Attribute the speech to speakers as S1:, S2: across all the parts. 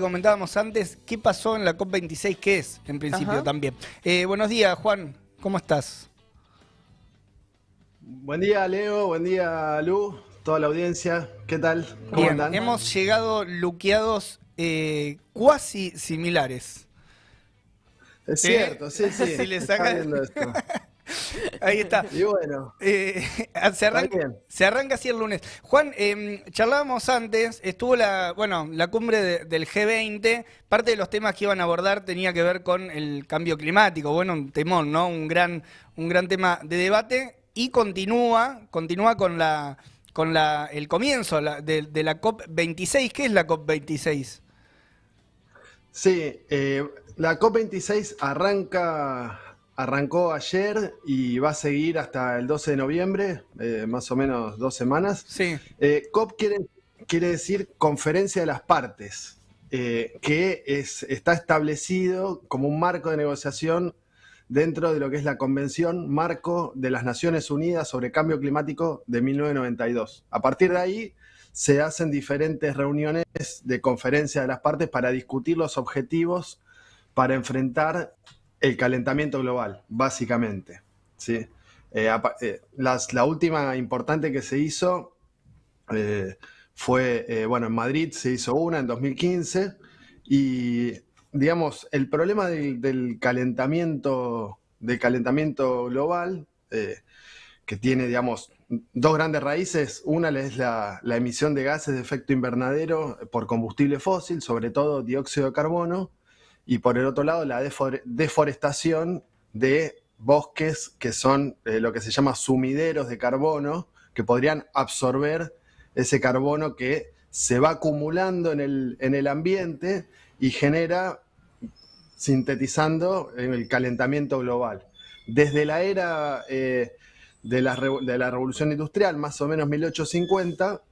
S1: Comentábamos antes, ¿qué pasó en la COP26? ¿Qué es, en principio,
S2: Ajá.
S1: también? Buenos días, Juan. ¿Cómo estás?
S3: Buen día, Leo. Buen día, Lu. Toda la audiencia. ¿Qué tal? ¿Cómo
S1: Bien,
S3: andan?
S1: hemos llegado luqueados cuasi similares.
S3: Es cierto, sí, sí.
S1: Si le
S3: Estaba
S1: saca...
S3: viendo esto.
S1: Ahí está.
S3: Y bueno,
S1: Eh, se
S3: está
S1: arranca,
S3: bien.
S1: se arranca así el lunes. Juan, charlábamos antes, estuvo la cumbre del G20. Parte de los temas que iban a abordar tenía que ver con el cambio climático. Bueno, un temón, ¿no? Un gran tema de debate. Y continúa con el comienzo de la COP26. ¿Qué es la COP26?
S3: Sí, la COP26 arrancó ayer y va a seguir hasta el 12 de noviembre, más o menos 2 semanas.
S1: Sí.
S3: COP quiere decir Conferencia de las Partes, está establecido como un marco de negociación dentro de lo que es la Convención Marco de las Naciones Unidas sobre Cambio Climático de 1992. A partir de ahí se hacen diferentes reuniones de conferencia de las partes para discutir los objetivos para enfrentar el calentamiento global, básicamente. ¿Sí? La última importante que se hizo fue, bueno, en Madrid se hizo una en 2015 y, digamos, el problema del calentamiento global, que tiene, digamos, dos grandes raíces. Una es la emisión de gases de efecto invernadero por combustible fósil, sobre todo dióxido de carbono, y por el otro lado la deforestación de bosques que son lo que se llama sumideros de carbono, que podrían absorber ese carbono que se va acumulando en el ambiente y genera, sintetizando, el calentamiento global. Desde la era de la revolución industrial, más o menos 1850,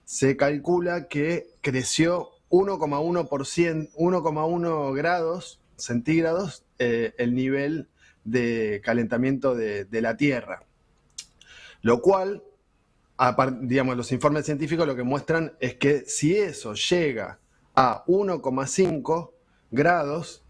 S3: se calcula que creció 1,1 grados centígrados el nivel de calentamiento de la Tierra. Lo cual, digamos, los informes científicos lo que muestran es que si eso llega a 1,5 grados,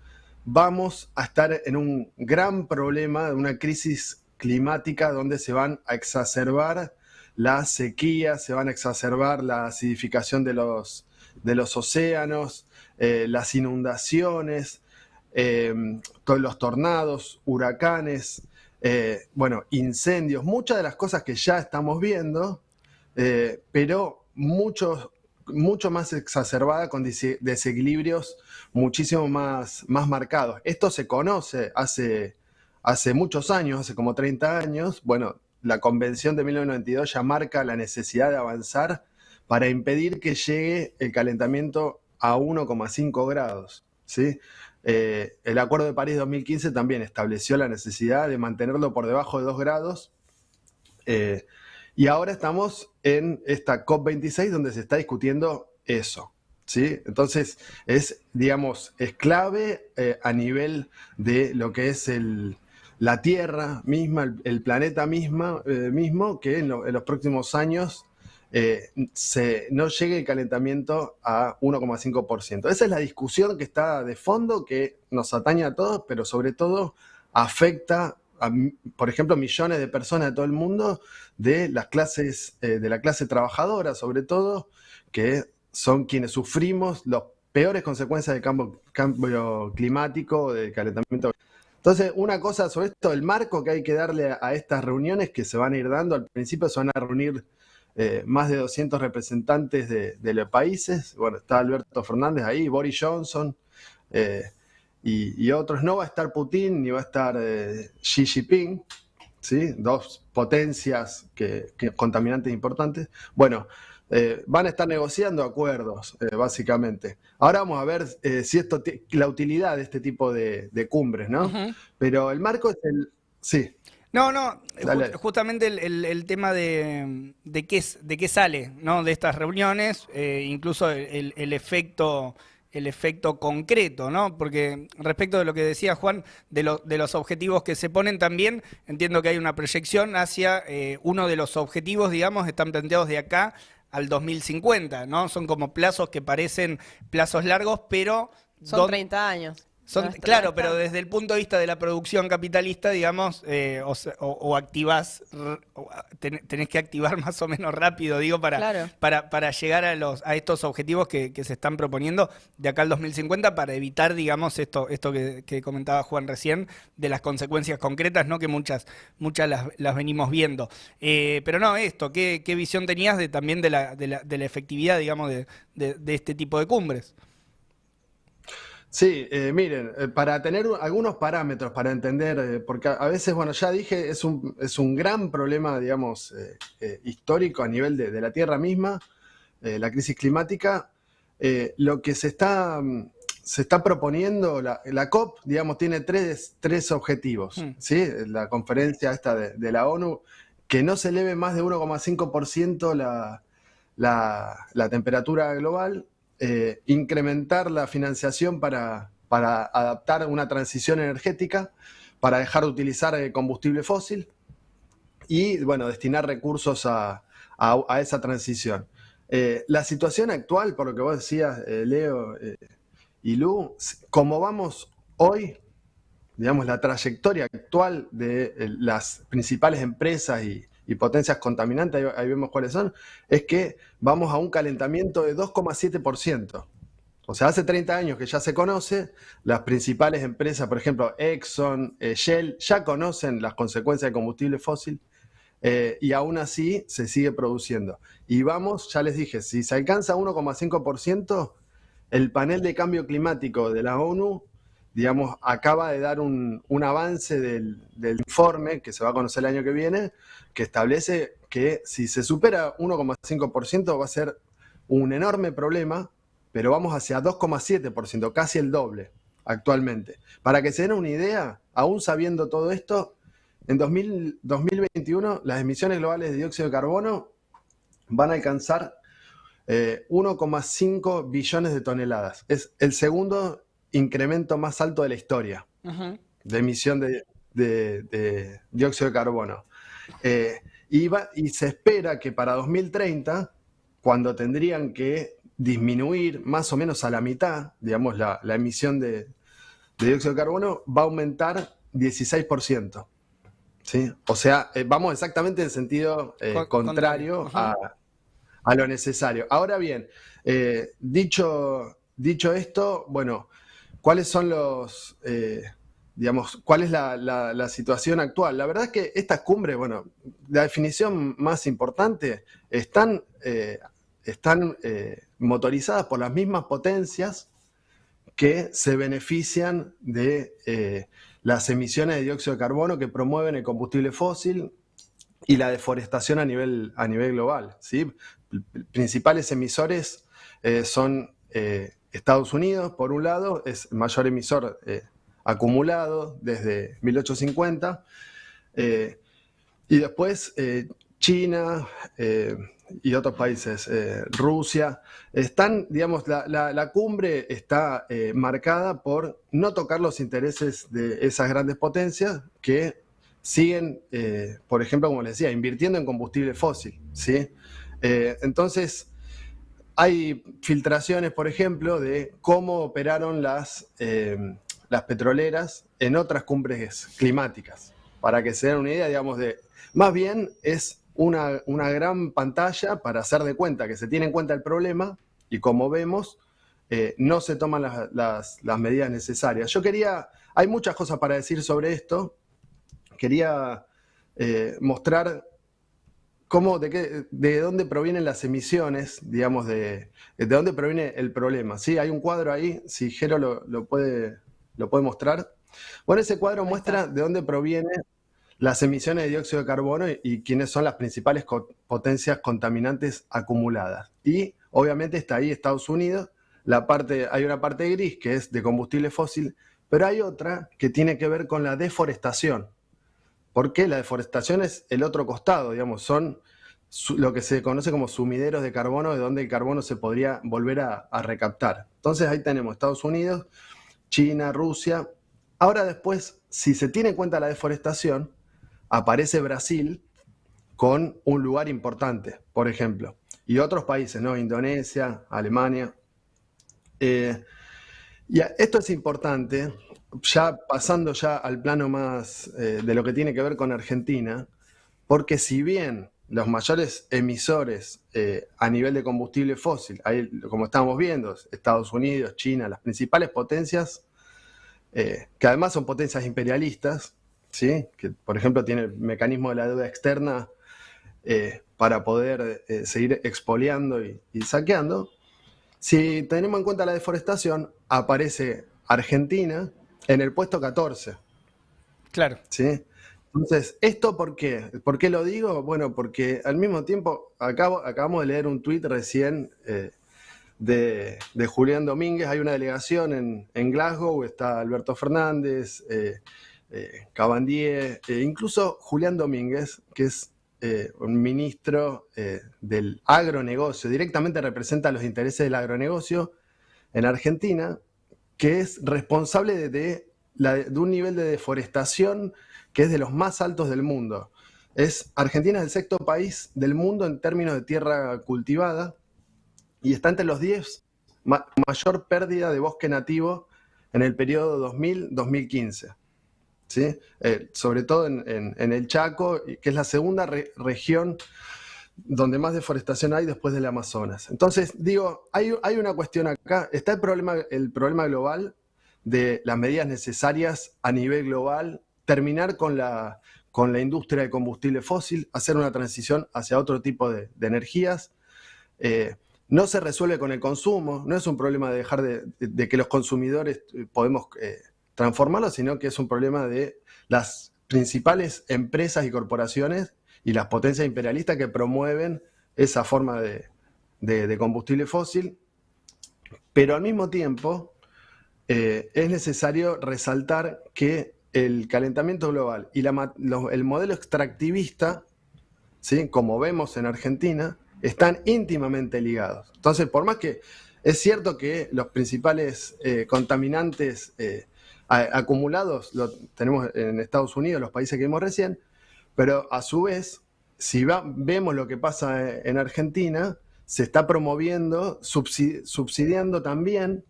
S3: vamos a estar en un gran problema de una crisis climática donde se van a exacerbar las sequías, se van a exacerbar la acidificación de los océanos, las inundaciones, todos los tornados, huracanes, bueno, incendios, muchas de las cosas que ya estamos viendo, pero mucho más exacerbada, con desequilibrios muchísimo más marcados. Esto se conoce hace muchos años, hace como 30 años. Bueno, la Convención de 1992 ya marca la necesidad de avanzar para impedir que llegue el calentamiento a 1,5 grados, ¿sí? El Acuerdo de París 2015 también estableció la necesidad de mantenerlo por debajo de 2 grados. Y ahora estamos en esta COP26 donde se está discutiendo eso, ¿sí? Entonces digamos, es clave a nivel de lo que es la Tierra misma, el planeta mismo, que en los próximos años no llegue el calentamiento a 1,5%. Esa es la discusión que está de fondo, que nos atañe a todos, pero sobre todo afecta a, por ejemplo, millones de personas de todo el mundo, de la clase trabajadora, sobre todo, que son quienes sufrimos las peores consecuencias del cambio climático, del calentamiento. Entonces, una cosa sobre esto, el marco que hay que darle a estas reuniones que se van a ir dando. Al principio se van a reunir más de 200 representantes de los países. Bueno, está Alberto Fernández ahí, Boris Johnson, y otros. No va a estar Putin ni va a estar Xi Jinping, ¿sí? Dos potencias contaminantes importantes. Bueno, van a estar negociando acuerdos, básicamente. Ahora vamos a ver si la utilidad de este tipo de cumbres, ¿no?
S1: Ujú.
S3: Pero el marco es Sí,
S1: No,
S3: dale.
S1: justamente el tema de qué sale, ¿no? De estas reuniones, incluso el efecto concreto, ¿no? Porque respecto de lo que decía Juan, de los objetivos que se ponen también, entiendo que hay una proyección hacia uno de los objetivos, digamos, están planteados de acá al 2050, ¿no? Son como plazos que parecen plazos largos, pero...
S2: Son 30 años.
S1: Claro, pero desde el punto de vista de la producción capitalista, digamos, o activás, tenés que activar más o menos rápido, digo,
S2: Claro.
S1: para llegar a estos objetivos que se están proponiendo de acá al 2050 para evitar, digamos, esto que comentaba Juan recién, de las consecuencias concretas, ¿no? Que muchas las venimos viendo. Pero no, ¿qué visión tenías también de la efectividad, digamos, de este tipo de cumbres?
S3: Sí, miren, para tener algunos parámetros para entender, porque a veces, bueno, ya dije, es un gran problema, digamos, histórico a nivel de la Tierra misma, la crisis climática. Lo que se está proponiendo, la COP, digamos, tiene tres objetivos, ¿sí? La conferencia esta de la ONU, que no se eleve más de 1,5% la temperatura global. Incrementar la financiación para adaptar una transición energética, para dejar de utilizar combustible fósil y, bueno, destinar recursos a esa transición. La situación actual, por lo que vos decías, Leo y Lu, como vamos hoy, digamos, la trayectoria actual de las principales empresas y potencias contaminantes, ahí vemos cuáles son, es que vamos a un calentamiento de 2,7%. O sea, hace 30 años que ya se conoce, las principales empresas, por ejemplo, Exxon, Shell, ya conocen las consecuencias del combustible fósil y aún así se sigue produciendo. Y vamos, ya les dije, si se alcanza 1,5%, el panel de cambio climático de la ONU, digamos, acaba de dar un avance del informe que se va a conocer el año que viene, que establece que si se supera 1,5% va a ser un enorme problema, pero vamos hacia 2,7%, casi el doble actualmente. Para que se den una idea, aún sabiendo todo esto, en 2021 las emisiones globales de dióxido de carbono van a alcanzar 1,5 billones de toneladas. Es el segundo incremento más alto de la historia de emisión de dióxido de carbono. Y se espera que para 2030, cuando tendrían que disminuir más o menos a la mitad, digamos, la emisión de dióxido de carbono, va a aumentar 16%. ¿Sí? O sea, vamos exactamente en sentido contrario a lo necesario. Ahora bien, dicho esto, bueno, ¿cuáles son cuál es la situación actual? La verdad es que estas cumbres, bueno, la definición más importante, están motorizadas por las mismas potencias que se benefician de las emisiones de dióxido de carbono que promueven el combustible fósil y la deforestación a nivel global, ¿sí? Principales emisores son Estados Unidos, por un lado, es el mayor emisor acumulado desde 1850, y después China y otros países, Rusia, están, digamos, la cumbre está marcada por no tocar los intereses de esas grandes potencias que siguen, por ejemplo, como les decía, invirtiendo en combustible fósil, ¿sí? Entonces, hay filtraciones, por ejemplo, de cómo operaron las petroleras en otras cumbres climáticas, para que se den una idea, digamos, más bien es una gran pantalla para hacer de cuenta que se tiene en cuenta el problema y, como vemos, no se toman las medidas necesarias. Hay muchas cosas para decir sobre esto. Quería mostrar de dónde provienen las emisiones, digamos, de dónde proviene el problema. ¿Sí? Hay un cuadro ahí, si Jero lo puede mostrar. Bueno, ese cuadro muestra de dónde provienen las emisiones de dióxido de carbono y quiénes son las principales potencias contaminantes acumuladas. Y obviamente está ahí Estados Unidos, hay una parte gris que es de combustible fósil, pero hay otra que tiene que ver con la deforestación. Porque la deforestación es el otro costado, digamos, son lo que se conoce como sumideros de carbono, de donde el carbono se podría volver a recaptar. Entonces ahí tenemos Estados Unidos, China, Rusia. Ahora después, si se tiene en cuenta la deforestación, aparece Brasil con un lugar importante, por ejemplo. y otros países, ¿no? Indonesia, Alemania. Eh, Esto es importante, ya pasando ya al plano más de lo que tiene que ver con Argentina, porque si bien los mayores emisores a nivel de combustible fósil, ahí, como estamos viendo, Estados Unidos, China, las principales potencias, que además son potencias imperialistas, ¿sí? Que por ejemplo tiene el mecanismo de la deuda externa para poder seguir expoliando y saqueando. Si tenemos en cuenta la deforestación, aparece Argentina en el puesto 14.
S1: Claro.
S3: ¿Sí? Entonces, ¿esto por qué? ¿Por qué lo digo? Bueno, porque al mismo tiempo acabamos de leer un tuit recién de Julián Domínguez. Hay una delegación en Glasgow, está Alberto Fernández, Cabandier, incluso Julián Domínguez, que es un ministro del agronegocio, directamente representa los intereses del agronegocio en Argentina, que es responsable de un nivel de deforestación que es de los más altos del mundo. Argentina es el sexto país del mundo en términos de tierra cultivada y está entre los 10 mayor pérdida de bosque nativo en el periodo 2000-2015. ¿Sí? Sobre todo en el Chaco, que es la segunda región donde más deforestación hay después del Amazonas. Entonces, digo, hay una cuestión acá. Está el problema global de las medidas necesarias a nivel global, terminar con la industria de combustible fósil, hacer una transición hacia otro tipo de energías. No se resuelve con el consumo, no es un problema de dejar de que los consumidores podemos transformarlo, sino que es un problema de las principales empresas y corporaciones y las potencias imperialistas que promueven esa forma de combustible fósil. Pero al mismo tiempo es necesario resaltar que el calentamiento global y el modelo extractivista, ¿sí? Como vemos en Argentina, están íntimamente ligados. Entonces, por más que es cierto que los principales contaminantes acumulados lo tenemos en Estados Unidos, los países que vimos recién, pero a su vez, si vemos lo que pasa en Argentina, se está promoviendo, subsidiando también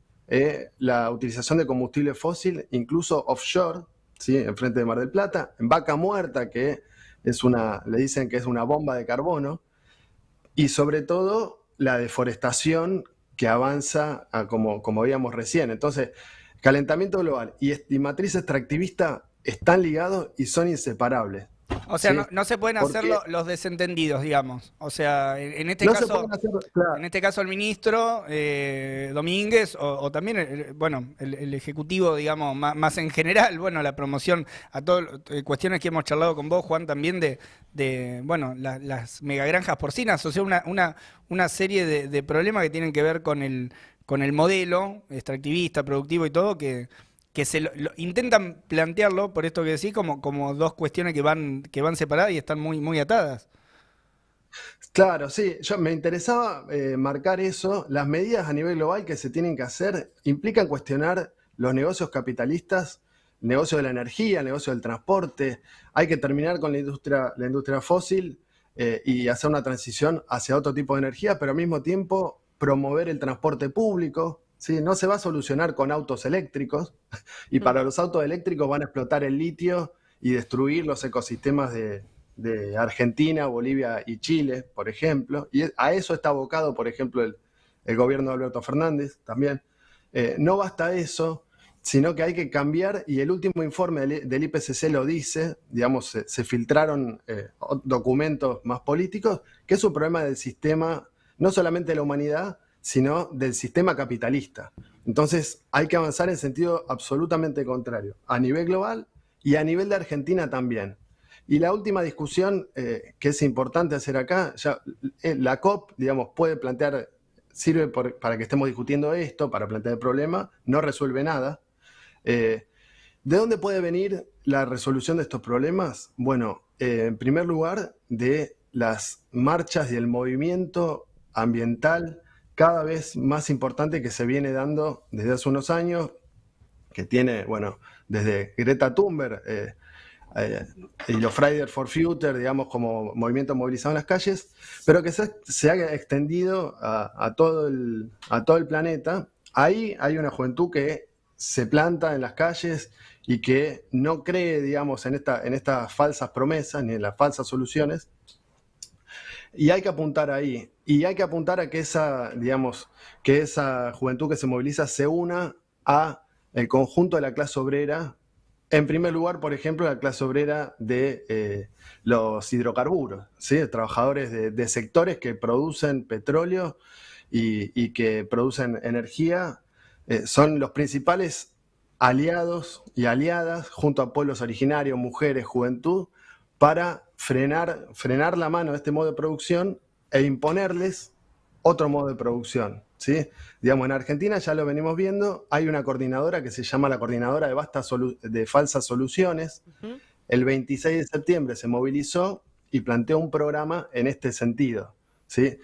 S3: la utilización de combustible fósil, incluso offshore, ¿sí? Enfrente de Mar del Plata, en Vaca Muerta, que le dicen que es una bomba de carbono, y sobre todo la deforestación que avanza como veíamos recién. Entonces, calentamiento global y matriz extractivista están ligados y son inseparables.
S1: O sea,
S3: ¿Sí?
S1: no se pueden hacer
S3: Porque
S1: los desentendidos, digamos. O sea, en este
S3: no se
S1: caso,
S3: pueden hacer, claro,
S1: en este caso el ministro Domínguez o también, bueno, el ejecutivo, digamos, más en general, bueno, la promoción a todas cuestiones que hemos charlado con vos, Juan, también bueno, las megagranjas porcinas, o sea, una serie de problemas que tienen que ver con el modelo extractivista, productivo y todo, que intentan plantearlo, por esto que decís, como dos cuestiones que van separadas y están muy atadas.
S3: claro, sí, me interesaba marcar eso. Las medidas a nivel global que se tienen que hacer implican cuestionar los negocios capitalistas, el negocio de la energía, el negocio del transporte. Hay que terminar con la industria fósil y hacer una transición hacia otro tipo de energía, pero al mismo tiempo promover el transporte público. ¿Sí? No se va a solucionar con autos eléctricos y para los autos eléctricos van a explotar el litio y destruir los ecosistemas de Argentina, Bolivia y Chile, por ejemplo. Y a eso está abocado, por ejemplo, el gobierno de Alberto Fernández también. No basta eso, sino que hay que cambiar, y el último informe del IPCC lo dice, digamos, se filtraron documentos más políticos, que es un problema del sistema, no solamente de la humanidad, sino del sistema capitalista. Entonces hay que avanzar en sentido absolutamente contrario, a nivel global y a nivel de Argentina también. Y la última discusión que es importante hacer acá, la COP, digamos, puede plantear, sirve para que estemos discutiendo esto, para plantear el problema, no resuelve nada. ¿De dónde puede venir la resolución de estos problemas? Bueno, en primer lugar, de las marchas y el movimiento ambiental cada vez más importante que se viene dando desde hace unos años, que tiene, bueno, desde Greta Thunberg y los Fridays for Future, digamos, como movimiento movilizado en las calles, pero que se haya extendido a todo el planeta. Ahí hay una juventud que se planta en las calles y que no cree, digamos, en estas falsas promesas ni en las falsas soluciones. Y hay que apuntar ahí. Y hay que apuntar a que digamos, que esa juventud que se moviliza se una a el conjunto de la clase obrera. En primer lugar, por ejemplo, la clase obrera de los hidrocarburos, ¿sí? Trabajadores de sectores que producen petróleo y que producen energía, son los principales aliados y aliadas, junto a pueblos originarios, mujeres, juventud, para frenar la mano de este modo de producción e imponerles otro modo de producción, ¿sí? Digamos, en Argentina ya lo venimos viendo, hay una coordinadora que se llama la Coordinadora de Falsas Soluciones. El 26 de septiembre se movilizó y planteó un programa en este sentido, ¿sí?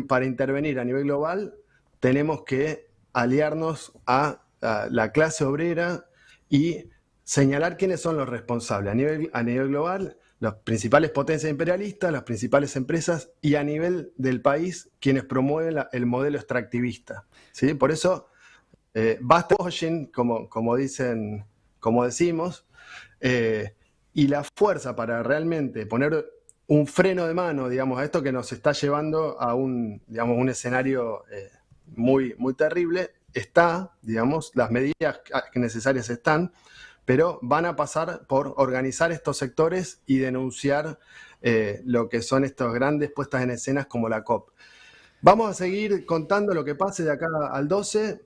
S3: Para intervenir a nivel global tenemos que aliarnos a la clase obrera y señalar quiénes son los responsables a nivel global, las principales potencias imperialistas, las principales empresas y a nivel del país quienes promueven el modelo extractivista, ¿sí? Por eso basta washing, como decimos, y la fuerza para realmente poner un freno de mano, digamos, a esto que nos está llevando a un escenario muy, muy terrible, digamos, las medidas necesarias están, pero van a pasar por organizar estos sectores y denunciar lo que son estas grandes puestas en escenas como la COP. Vamos a seguir contando lo que pase de acá al 12.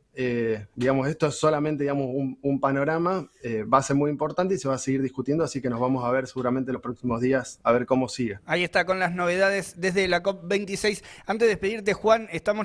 S3: Digamos, esto es solamente, digamos, un panorama. Va a ser muy importante y se va a seguir discutiendo, así que nos vamos a ver seguramente los próximos días a ver cómo sigue.
S1: Ahí está, con las novedades desde la COP26. Antes de despedirte, Juan, estamos